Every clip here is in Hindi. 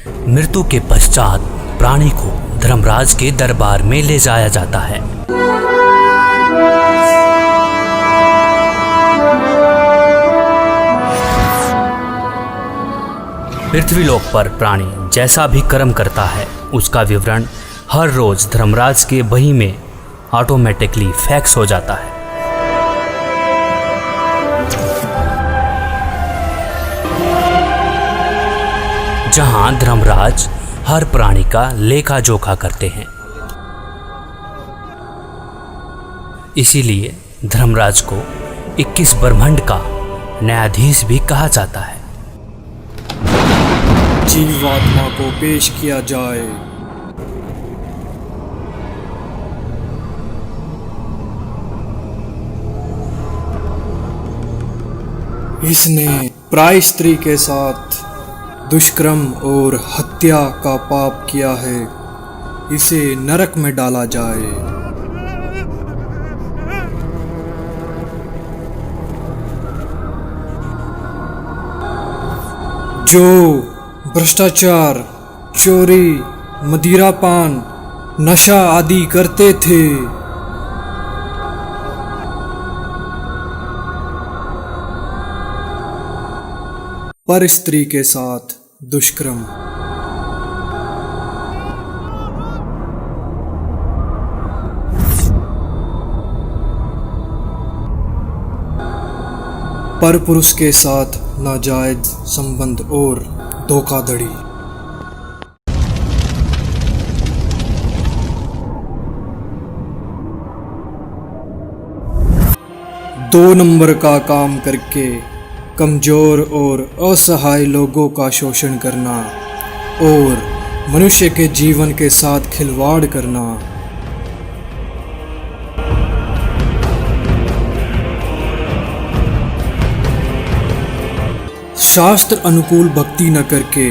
मृत्यु के पश्चात प्राणी को धर्मराज के दरबार में ले जाया जाता है। पृथ्वीलोक पर प्राणी जैसा भी कर्म करता है उसका विवरण हर रोज धर्मराज के बही में ऑटोमेटिकली फैक्स हो जाता है। जहां धर्मराज हर प्राणी का लेखा जोखा करते हैं। इसीलिए धर्मराज को 21 ब्रह्मांड का न्यायाधीश भी कहा जाता है। जीवात्मा को पेश किया जाए। इसने प्राय स्त्री के साथ दुष्कर्म और हत्या का पाप किया है, इसे नरक में डाला जाए। जो भ्रष्टाचार, चोरी, मदिरापान, नशा आदि करते थे, पर स्त्री के साथ दुष्कर्म। पर पुरुष के साथ नाजायज संबंध और धोखाधड़ी। 2 नंबर का काम करके कमजोर और असहाय लोगों का शोषण करना और मनुष्य के जीवन के साथ खिलवाड़ करना। शास्त्र अनुकूल भक्ति न करके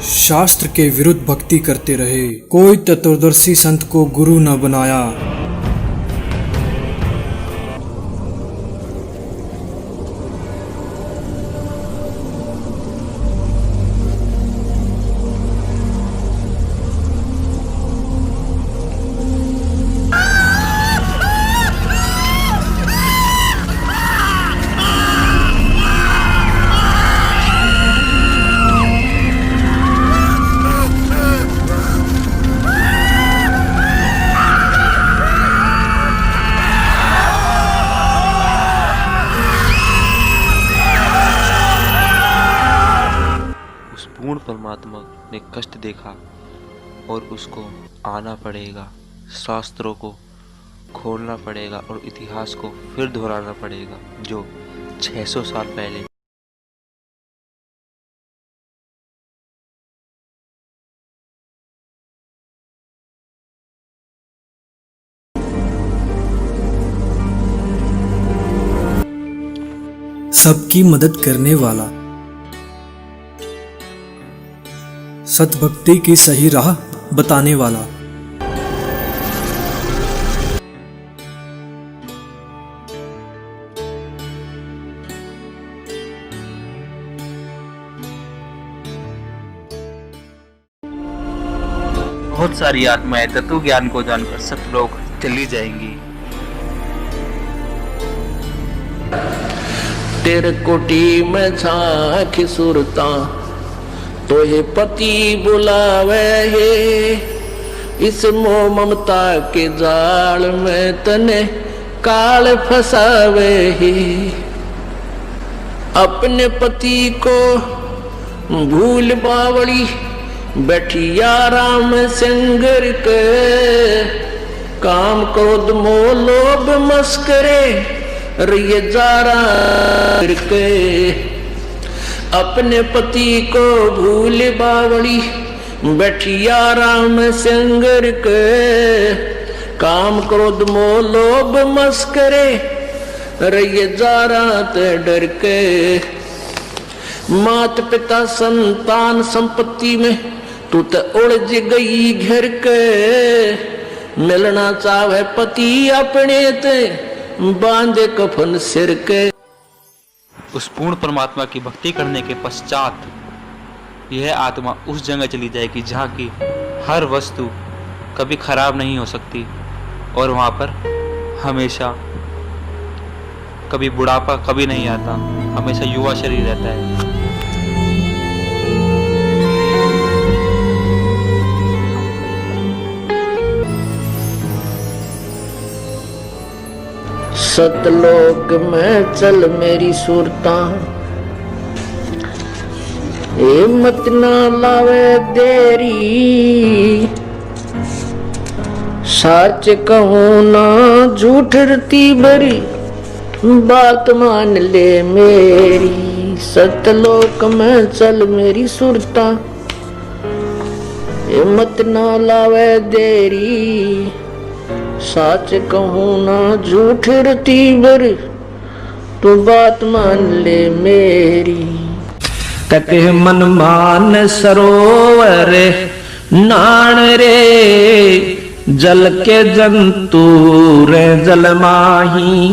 शास्त्र के विरुद्ध भक्ति करते रहे। कोई तत्वदर्शी संत को गुरु न बनाया। परमात्मा ने कष्ट देखा और उसको आना पड़ेगा, शास्त्रों को खोलना पड़ेगा और इतिहास को फिर दोहराना पड़ेगा जो 600 साल पहले। सबकी मदद करने वाला, सतभक्ति की सही राह बताने वाला, बहुत सारी आत्माएं तत्व ज्ञान को जानकर सतलोक चली जाएंगी। तेरे कोटी में झांकी सुरता तो ये पति बुलावे है। इस मोह ममता के जाल में तने काल फसावे है। अपने पति को भूल बावड़ी बैठी आराम संगर के। काम क्रोध मोह लोभ मस्करे रिये जारा के। अपने पति को भूल बावड़ी बैठी आराम संगर के। काम क्रोध मोह लोभ मस्करे रहिए जारा ते डर के। मात पिता संतान संपत्ति में तू तो उलझ गई घर के। मिलना चाहे पति अपने ते बांधे कफन सिर के। उस पूर्ण परमात्मा की भक्ति करने के पश्चात यह आत्मा उस जगह चली जाएगी जहाँ की हर वस्तु कभी खराब नहीं हो सकती और वहाँ पर हमेशा कभी बुढ़ापा कभी नहीं आता, हमेशा युवा शरीर रहता है। सतलोक में चल मेरी सुरता, हिम्मत ना लावे देरी, सच कहूँ ना झूठ रती भरी, बात मान ले मेरी। सतलोक में चल मेरी सुरता, हिम्मत ना लावे देरी, सच कहूँ ना झूठ रती भरी, तू बात मान ले मेरी। कहते हैं मन मान सरोवर नाण रे, जल के जंतु रे जल माही,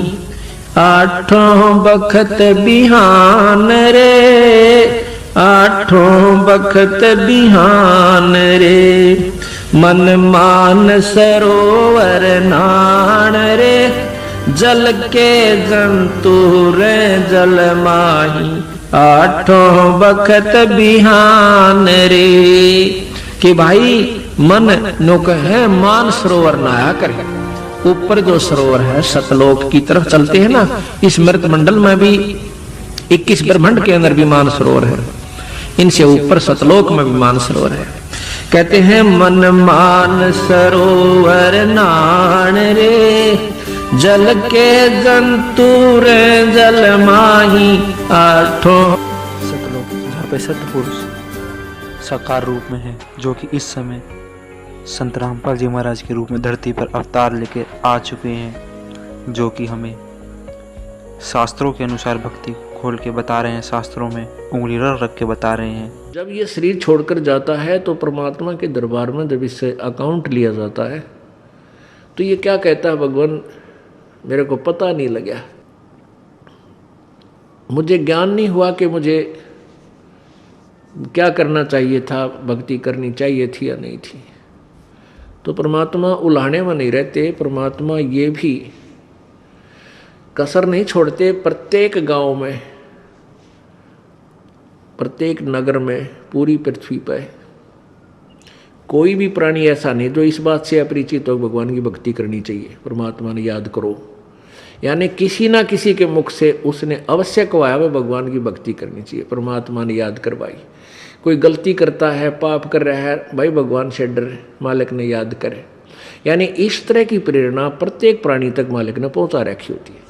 आठों बखत बिहान रे, आठों बखत बिहान रे। मन मान सरोवर नाण रे, जल के जंतु रे जल माही, आठों बखत बिहान रे। कि भाई मन नो है मान सरोवर नहाया करे। ऊपर जो सरोवर है सतलोक की तरफ चलते हैं ना, इस मृत मंडल में भी 21 ब्रह्मांड के अंदर भी मान सरोवर है, इनसे ऊपर सतलोक में भी मान सरोवर है। कहते हैं मन मान सरोवर नाण रे, जल के जंतु रे जल माही, आठों। सतलोक जहाँ पे सत्य पुरुष साकार रूप में है, जो कि इस समय संत रामपाल जी महाराज के रूप में धरती पर अवतार लेके आ चुके हैं, जो कि हमें शास्त्रों के अनुसार भक्ति खोल के बता रहे हैं, शास्त्रों में उंगली रख के बता रहे हैं। जब ये शरीर छोड़कर जाता है तो परमात्मा के दरबार में जब इससे अकाउंट लिया जाता है तो ये क्या कहता है, भगवान मेरे को पता नहीं लगा, मुझे ज्ञान नहीं हुआ कि मुझे क्या करना चाहिए था, भक्ति करनी चाहिए थी या नहीं थी। तो परमात्मा उलाहने में नहीं रहते, परमात्मा ये भी कसर नहीं छोड़ते। प्रत्येक गांव में, प्रत्येक नगर में, पूरी पृथ्वी पर कोई भी प्राणी ऐसा नहीं जो इस बात से अपरिचित हो भगवान की भक्ति करनी चाहिए, परमात्मा ने याद करो। यानी किसी ना किसी के मुख से उसने अवश्य कहा है भगवान की भक्ति करनी चाहिए, परमात्मा ने याद करवाई। कोई गलती करता है, पाप कर रहा है, भाई भगवान से डर, मालिक ने याद करे। यानी इस तरह की प्रेरणा प्रत्येक प्राणी तक मालिक ने पहुंचा रखी होती है।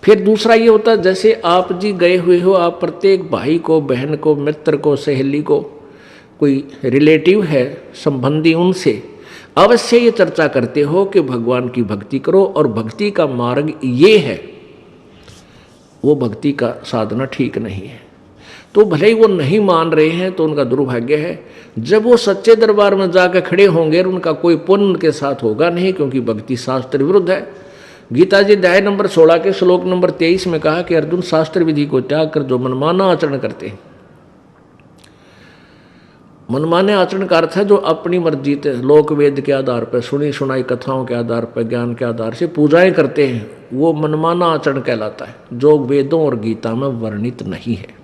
फिर दूसरा ये होता है, जैसे आप जी गए हुए हो, आप प्रत्येक भाई को, बहन को, मित्र को, सहेली को, कोई रिलेटिव है, संबंधी, उनसे अवश्य ये चर्चा करते हो कि भगवान की भक्ति करो और भक्ति का मार्ग ये है, वो भक्ति का साधना ठीक नहीं है। तो भले ही वो नहीं मान रहे हैं तो उनका दुर्भाग्य है। जब वो सच्चे दरबार में जाकर खड़े होंगे उनका कोई पुण्य उनके साथ होगा नहीं, क्योंकि भक्ति शास्त्र विरुद्ध है। गीता जी अध्याय नंबर 16 के श्लोक नंबर 23 में कहा कि अर्जुन, शास्त्र विधि को त्याग कर जो मनमाना आचरण करते हैं, मनमाने आचरण का अर्थ है जो अपनी मर्जी से लोक वेद के आधार पर, सुनी सुनाई कथाओं के आधार पर, ज्ञान के आधार से पूजाएं करते हैं, वो मनमाना आचरण कहलाता है, जो वेदों और गीता में वर्णित नहीं है।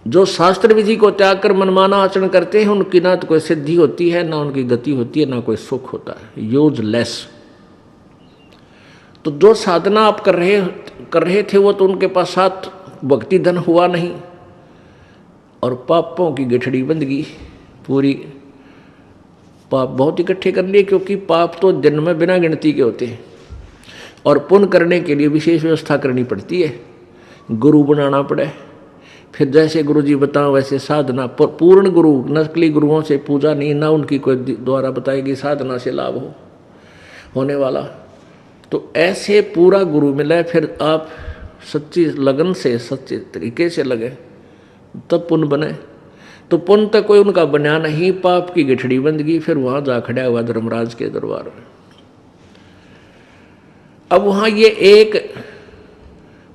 जो शास्त्र विधि को त्याग कर मनमाना आचरण करते हैं उनकी ना तो कोई सिद्धि होती है, ना उनकी गति होती है, ना कोई सुख होता है, यूजलेस। तो जो साधना आप कर रहे थे वो तो उनके पास साथ भक्ति धन हुआ नहीं और पापों की गठड़ी बंध गई पूरी। पाप बहुत इकट्ठे कर लिए, क्योंकि पाप तो दिन में बिना गिनती के होते हैं और पुण्य करने के लिए विशेष व्यवस्था करनी पड़ती है, गुरु बनाना पड़े। फिर जैसे गुरु जी बताओ वैसे साधना, पूर्ण गुरु, नकली गुरुओं से पूजा नहीं, ना उनकी कोई द्वारा बताएगी साधना से लाभ होने वाला। तो ऐसे पूरा गुरु मिले, फिर आप सच्ची लगन से, सच्चे तरीके से लगे, तब पुण्य बने। तो पुण्य तक कोई उनका बना नहीं, पाप की गठड़ी बंद गई। फिर वहां जा खड़ा हुआ धर्मराज के दरबार में। अब वहां ये एक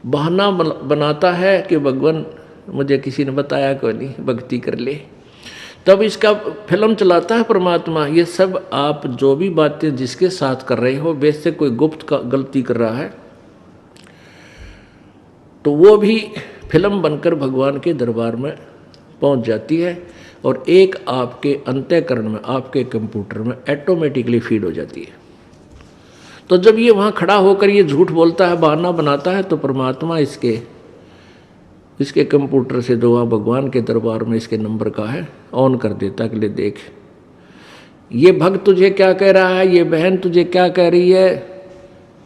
बहाना बनाता है कि भगवान मुझे किसी ने बताया कोई नहीं, भक्ति कर ले। तब इसका फिल्म चलाता है परमात्मा। ये सब आप जो भी बातें जिसके साथ कर रहे हो, वैसे कोई गुप्त का गलती कर रहा है तो वो भी फिल्म बनकर भगवान के दरबार में पहुंच जाती है और एक आपके अंतःकरण में, आपके कंप्यूटर में ऑटोमेटिकली फीड हो जाती है। तो जब ये वहाँ खड़ा होकर ये झूठ बोलता है, बहाना बनाता है, तो परमात्मा इसके कंप्यूटर से जो वहाँ भगवान के दरबार में इसके नंबर का है ऑन कर देता है कि ले देख, ये भक्त तुझे क्या कह रहा है, ये बहन तुझे क्या कह रही है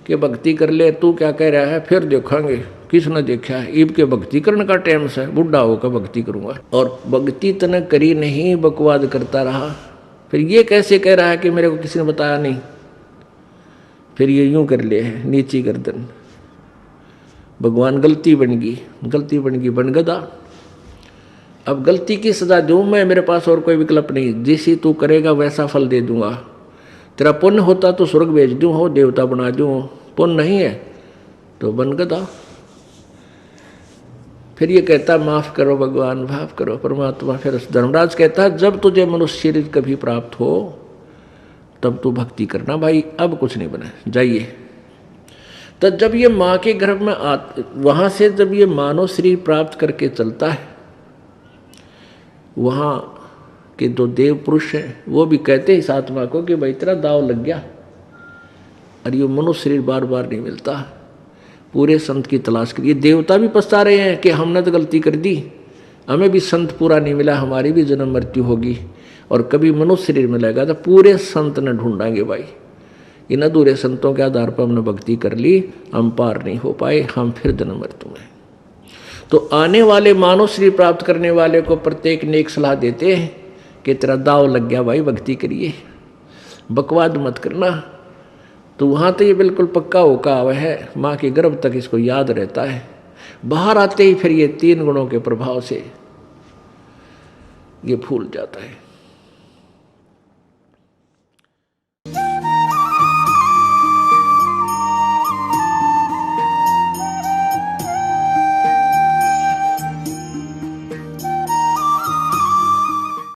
कि भक्ति कर ले, तू क्या कह रहा है, फिर देखेंगे किसने देखा है। ईब के भक्ति करने का टाइम से बुढ़ा होकर भक्ति करूँगा, और भक्ति तने करी नहीं, बकवाद करता रहा। फिर ये कैसे कह रहा है कि मेरे को किसी ने बताया नहीं, फिर ये यूं कर ले है नीची गर्दन। भगवान गलती बन गई बन गदा। अब गलती की सजा दूँ मैं, मेरे पास और कोई विकल्प नहीं। जिसी तू करेगा वैसा फल दे दूंगा। तेरा पुण्य होता तो स्वर्ग भेज दूँ, हो देवता बना दूँ, पुण्य नहीं है तो बन गदा। फिर ये कहता माफ़ करो भगवान, माफ़ करो परमात्मा। फिर धर्मराज कहता है जब तुझे मनुष्य शरीर कभी प्राप्त हो तब तू भक्ति करना भाई, अब कुछ नहीं बना, जाइए। तो जब ये माँ के गर्भ में वहाँ से जब ये मानव शरीर प्राप्त करके चलता है, वहाँ के जो देव पुरुष हैं वो भी कहते हैं इस आत्मा को कि भाई तेरा दाव लग गया, और ये मनुष्य शरीर बार बार नहीं मिलता, पूरे संत की तलाश करिए। देवता भी पछता रहे हैं कि हमने तो गलती कर दी, हमें भी संत पूरा नहीं मिला, हमारी भी जन्म मृत्यु होगी, और कभी मनुष्य शरीर मिलेगा तो पूरे संत ने ढूंढांगे भाई। इन अधूरे संतों के आधार पर हमने भक्ति कर ली, हम पार नहीं हो पाए, हम फिर जन्म मृत्यु में। तो आने वाले मानव शरीर प्राप्त करने वाले को प्रत्येक ने एक सलाह देते हैं कि तेरा दाव लग गया भाई, भक्ति करिए, बकवाद मत करना। तो वहाँ तो ये बिल्कुल पक्का होका हुआ है, माँ के गर्भ तक इसको याद रहता है। बाहर आते ही फिर ये 3 गुणों के प्रभाव से ये भूल जाता है।